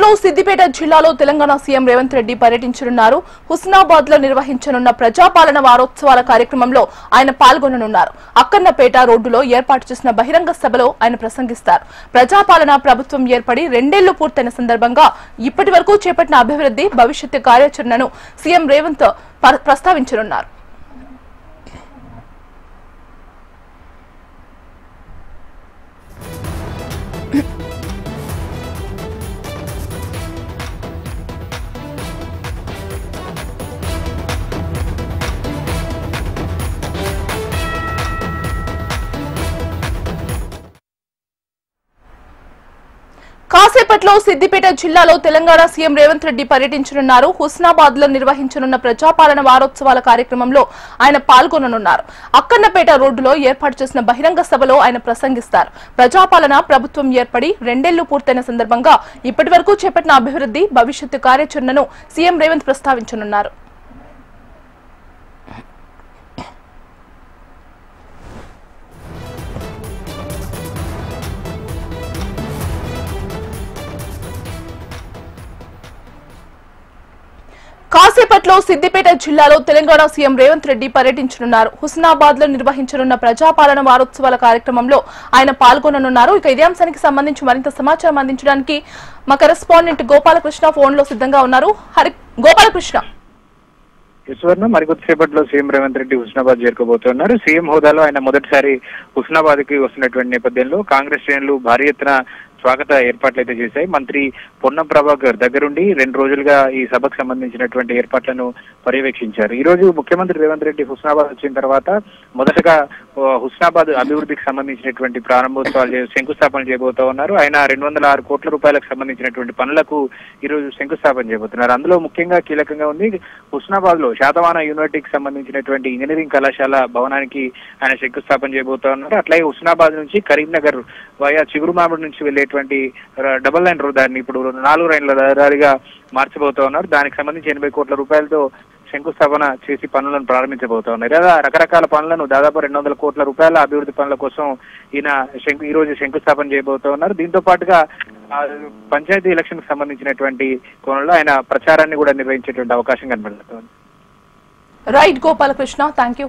కాసేపట్లో సిద్దిపేట జిల్లాలో తెలంగాణ సీఎం రేవంత్ రెడ్డి పర్యటించనున్నారు. హుస్నాబాద్ లో నిర్వహించనున్న ప్రజాపాలన వారోత్సవాల కార్యక్రమంలో ఆయన పాల్గొననున్నారు. అక్కన్నపేట రోడ్డులో ఏర్పాటు చేసిన బహిరంగ సభలో ఆయన ప్రసంగిస్తారు. ప్రజాపాలన ప్రభుత్వం ఏర్పడి 2 ఏళ్లు పూర్తయిన సందర్భంగా ఇప్పటి వరకు చేపట్టిన అభివృద్ధి భవిష్యత్తు కార్యాచరణను సీఎం రేవంత్ ప్రస్తావించనున్నారు. కాసేపట్లో సిద్దిపేట జిల్లాలో తెలంగాణ సీఎం రేవంత్ రెడ్డి పర్యటించనున్నారు. హుస్నాబాద్ లో నిర్వహించనున్న ప్రజాపాలన వారోత్సవాల కార్యక్రమంలో ఆయన పాల్గొననున్నారు. అక్కన్నపేట రోడ్డులో ఏర్పాటు చేసిన బహిరంగ సభలో ఆయన ప్రసంగిస్తారు. ప్రజాపాలన ప్రభుత్వం ఏర్పడి 2 ఏళ్లు పూర్తయిన సందర్భంగా ఇప్పటి వరకు చేపట్టిన అభివృద్ధి భవిష్యత్తు కార్యాచరణను సీఎం రేవంత్ ప్రస్తావించనున్నారు. కాసేపట్లో సిద్దిపేట జిల్లాలో తెలంగాణ సీఎం రేవంత్ రెడ్డి పర్యటించనున్నారు. హుస్నాబాద్ లో నిర్వహించనున్న ప్రజాపాలన వారోత్సవాల కార్యక్రమంలో ఆయన పాల్గొననున్నారు. ఇక ఇదే అంశానికి సంబంధించి మరింత సమాచారం అందించడానికి మా కరెస్పాండెంట్ గోపాలకృష్ణ ఫోన్ లో సిద్ధంగా ఉన్నారు. గోపాలకృష్ణ, ఈశ్వర్ను మరికొద్దిసేపట్లో సీఎం రేవంత్ రెడ్డి హుస్నాబాద్ చేరుకోబోతున్నారు. సీఎం హోదాలో ఆయన మొదటిసారి హుస్నాబాద్ కి వస్తున్నటువంటి నేపథ్యంలో కాంగ్రెస్ శ్రేణులు భారీ ఎత్తున స్వాగత ఏర్పాట్లు అయితే చేశాయి. మంత్రి పొన్నం ప్రభాకర్ దగ్గరుండి 2 రోజులుగా ఈ సభకు సంబంధించినటువంటి ఏర్పాట్లను పర్యవేక్షించారు. ఈ రోజు ముఖ్యమంత్రి రేవంత్ రెడ్డి హుస్నాబాద్ వచ్చిన తర్వాత మొదటగా హుస్నాబాద్ అభివృద్ధికి సంబంధించినటువంటి ప్రారంభోత్సవాలు శంకుస్థాపన చేయబోతా ఉన్నారు. ఆయన 206 కోట్ల రూపాయలకు సంబంధించినటువంటి పనులకు ఈ రోజు శంకుస్థాపన చేయబోతున్నారు. అందులో ముఖ్యంగా కీలకంగా ఉంది హుస్నాబాద్ లో శాతవాహన యూనివర్సిటీకి సంబంధించినటువంటి ఇంజనీరింగ్ కళాశాల భవనానికి ఆయన శంకుస్థాపన చేయబోతా ఉన్నారు. అట్లాగే హుస్నాబాద్ నుంచి కరీంనగర్ వయా చిగురుమామిడి నుంచి వెళ్లేటువంటి డబుల్ లైన్ దాన్ని ఇప్పుడు 4 లైన్ల దారిగా మార్చబోతా ఉన్నారు. దానికి సంబంధించి 80 కోట్ల రూపాయలతో శంకుస్థాపన చేసి పనులను ప్రారంభించబోతా ఉన్నారు. లేదా రకరకాల పనులను దాదాపు 200 కోట్ల రూపాయల అభివృద్ధి పనుల కోసం ఈయన ఈ రోజు శంకుస్థాపన చేయబోతా ఉన్నారు. దీంతో పాటుగా పంచాయతీ ఎలక్షన్ కి సంబంధించినటువంటి కోణంలో ఆయన ప్రచారాన్ని కూడా నిర్వహించేటువంటి అవకాశం కనబడుతుంది. Right Gopalakrishna, thank you.